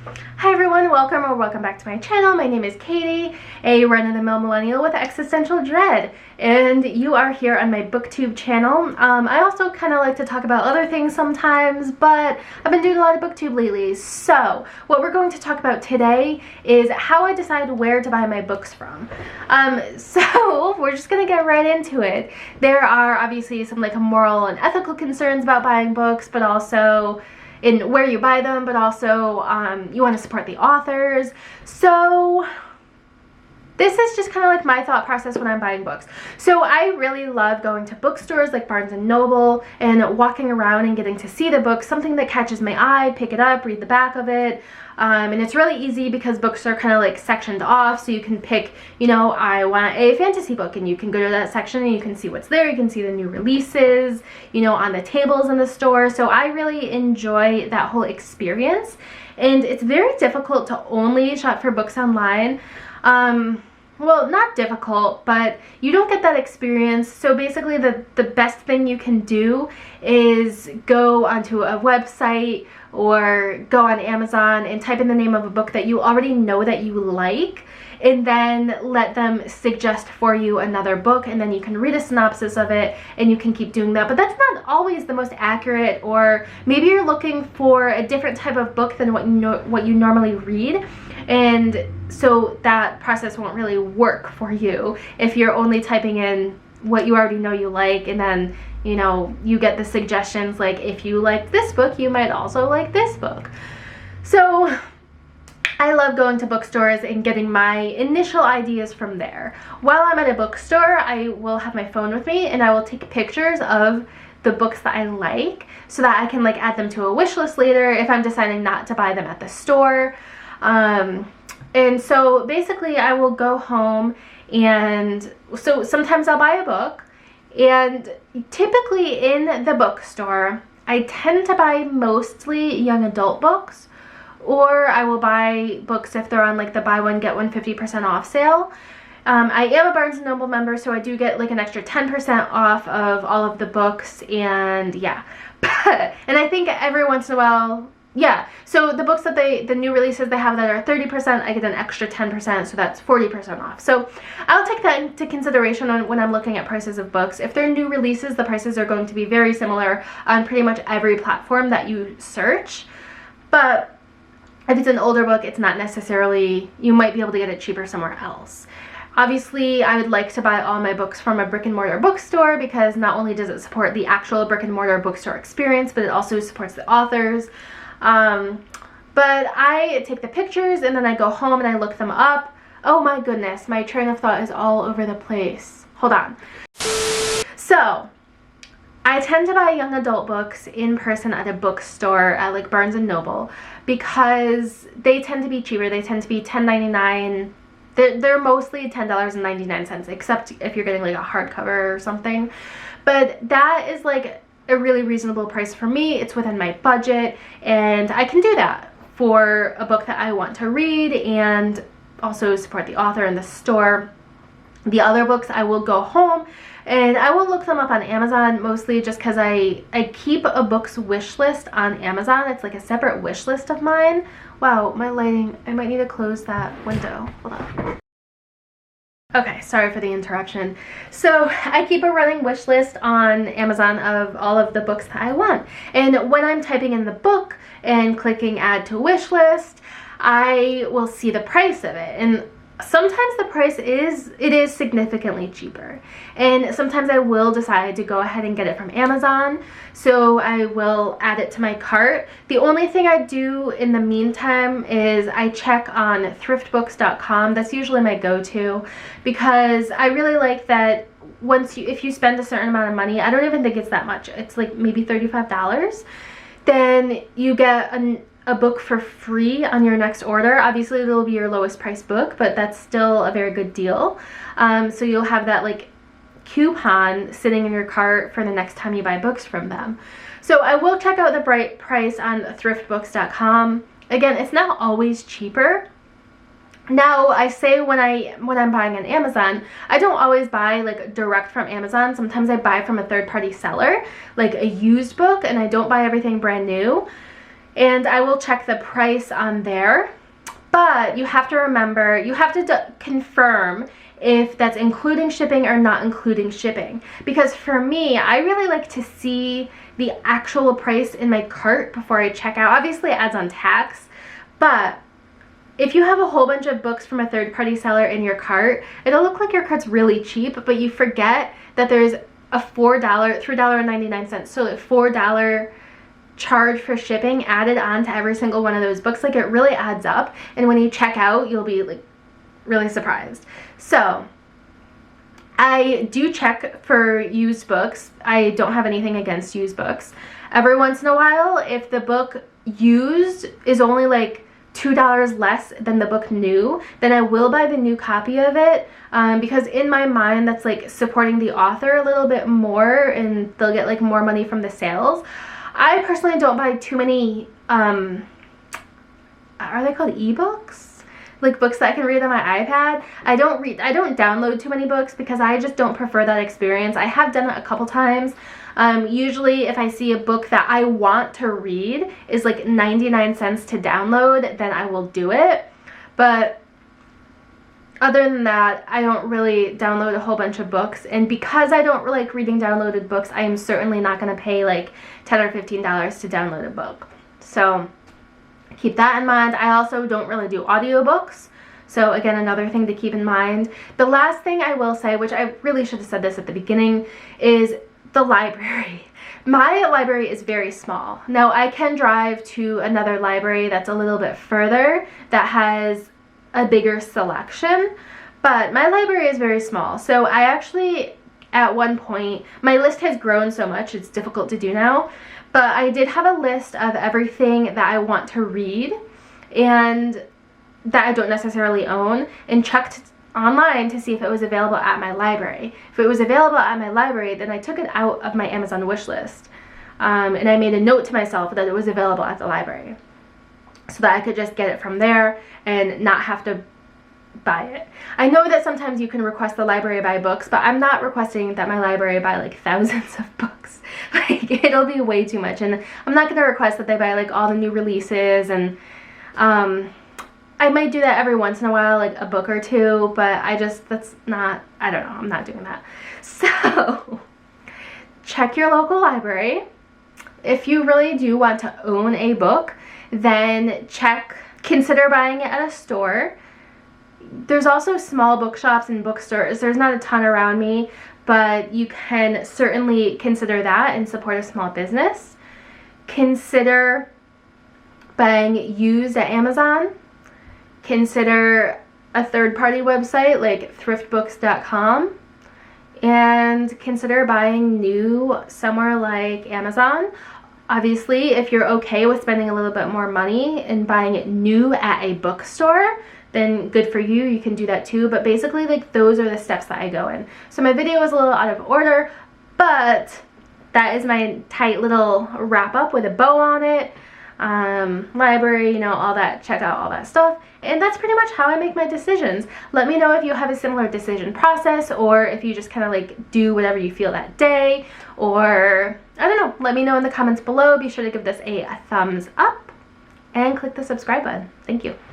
Hi everyone, welcome back to my channel. My name is Katie, a run-of-the-mill millennial with existential dread, and you are here on my booktube channel. I also kind of like to talk about other things sometimes, but I've been doing a lot of booktube lately. So what we're going to talk about today is how I decide where to buy my books from. So we're just gonna get right into it. There are obviously some like moral and ethical concerns about buying books, but also in where you buy them, but also you want to support the authors. So this is just kind of like my thought process when I'm buying books. So I really love going to bookstores like Barnes & Noble and walking around and getting to see the book, something that catches my eye, pick it up, read the back of it. And it's really easy because books are kind of like sectioned off, so you can pick, you know, I want a fantasy book, and you can go to that section and you can see what's there. You can see the new releases, you know, on the tables in the store. So I really enjoy that whole experience, and it's very difficult to only shop for books online. Well, not difficult, but you don't get that experience. So basically the best thing you can do is go onto a website or go on Amazon and type in the name of a book that you already know that you like, and then let them suggest for you another book, and then you can read a synopsis of it and you can keep doing that. But that's not always the most accurate, or maybe you're looking for a different type of book than what you normally read, and so that process won't really work for you if you're only typing in what you already know you like, and then, you know, you get the suggestions like, if you like this book, you might also like this book. So I love going to bookstores and getting my initial ideas from there. While I'm at a bookstore, I will have my phone with me and I will take pictures of the books that I like so that I can like add them to a wish list later if I'm deciding not to buy them at the store. And so basically I will go home, and so sometimes I'll buy a book, and typically in the bookstore I tend to buy mostly young adult books, or I will buy books if they're on like the buy one get one 50% off sale. I am a Barnes & Noble member, so I do get like an extra 10% off of all of the books, and yeah. And I think every once in a while, yeah, so the books that the new releases they have that are 30%, I get an extra 10%, so that's 40% off. So I'll take that into consideration when I'm looking at prices of books. If they're new releases, the prices are going to be very similar on pretty much every platform that you search. But if it's an older book, it's not necessarily, you might be able to get it cheaper somewhere else. Obviously, I would like to buy all my books from a brick-and-mortar bookstore, because not only does it support the actual brick-and-mortar bookstore experience, but it also supports the authors. But I take the pictures and then I go home and I look them up. Oh my goodness, my train of thought is all over the place. Hold on. So I tend to buy young adult books in person at a bookstore at like Barnes & Noble, because they tend to be cheaper. They tend to be $10.99. They're mostly $10.99, except if you're getting like a hardcover or something. But that is like a really reasonable price for me. It's within my budget, and I can do that for a book that I want to read and also support the author in the store. The other books, I will go home and I will look them up on Amazon, mostly just because I keep a book's wish list on Amazon. It's like a separate wish list of mine. Wow, my lighting, I might need to close that window. Hold on. Okay, sorry for the interruption. So I keep a running wish list on Amazon of all of the books that I want. And when I'm typing in the book and clicking add to wish list, I will see the price of it. And sometimes the price is significantly cheaper, and sometimes I will decide to go ahead and get it from Amazon, so I will add it to my cart. The only thing I do in the meantime is I check on Thriftbooks.com. That's usually my go-to, because I really like that if you spend a certain amount of money, I don't even think it's that much, it's like maybe $35, then you get a book for free on your next order. Obviously it'll be your lowest price book, but that's still a very good deal. So you'll have that like coupon sitting in your cart for the next time you buy books from them. So I will check out the bright price on Thriftbooks.com. Again, it's not always cheaper. Now, I say when I'm buying on Amazon, I don't always buy like direct from Amazon. Sometimes I buy from a third-party seller, like a used book, and I don't buy everything brand new. and I will check the price on there. But you have to remember, you have to confirm if that's including shipping or not including shipping. Because for me, I really like to see the actual price in my cart before I check out. Obviously it adds on tax, but if you have a whole bunch of books from a third-party seller in your cart, it'll look like your cart's really cheap, but you forget that there's a $3.99, so a $4 charge for shipping added on to every single one of those books. Like, it really adds up, and when you check out, you'll be like really surprised. So I do check for used books. I don't have anything against used books. Every once in a while, if the book used is only like $2 less than the book new, then I will buy the new copy of it, because in my mind that's like supporting the author a little bit more, and they'll get like more money from the sales. I personally don't buy too many are they called ebooks? Like books that I can read on my iPad. I don't download too many books because I just don't prefer that experience. I have done it a couple times. Usually if I see a book that I want to read is like 99 cents to download, then I will do it. But other than that, I don't really download a whole bunch of books. And because I don't like reading downloaded books, I am certainly not going to pay like $10 or $15 to download a book. So keep that in mind. I also don't really do audiobooks. So again, another thing to keep in mind. The last thing I will say, which I really should have said this at the beginning, is the library. My library is very small. Now I can drive to another library that's a little bit further that has a bigger selection, but my library is very small. So I actually, at one point, my list has grown so much it's difficult to do now, but I did have a list of everything that I want to read and that I don't necessarily own, and checked online to see if it was available at my library. If it was available at my library, then I took it out of my Amazon wish list, and I made a note to myself that it was available at the library so that I could just get it from there and not have to buy it. I know that sometimes you can request the library buy books, but I'm not requesting that my library buy like thousands of books. Like, it'll be way too much, and I'm not going to request that they buy like all the new releases, and I might do that every once in a while, like a book or two, but that's not, I don't know, I'm not doing that. So check your local library. If you really do want to own a book, then consider buying it at a store. There's also small bookshops and bookstores. There's not a ton around me, but you can certainly consider that and support a small business. Consider buying used at Amazon. Consider a third-party website like Thriftbooks.com, and consider buying new somewhere like Amazon. Obviously, if you're okay with spending a little bit more money and buying it new at a bookstore, then good for you, you can do that too. But basically, like, those are the steps that I go in. So my video was a little out of order, but that is my tight little wrap up with a bow on it. Library, you know, all that, check out all that stuff. And that's pretty much how I make my decisions. Let me know if you have a similar decision process, or if you just kind of like do whatever you feel that day, or I don't know, let me know in the comments below. Be sure to give this a thumbs up and click the subscribe button. Thank you.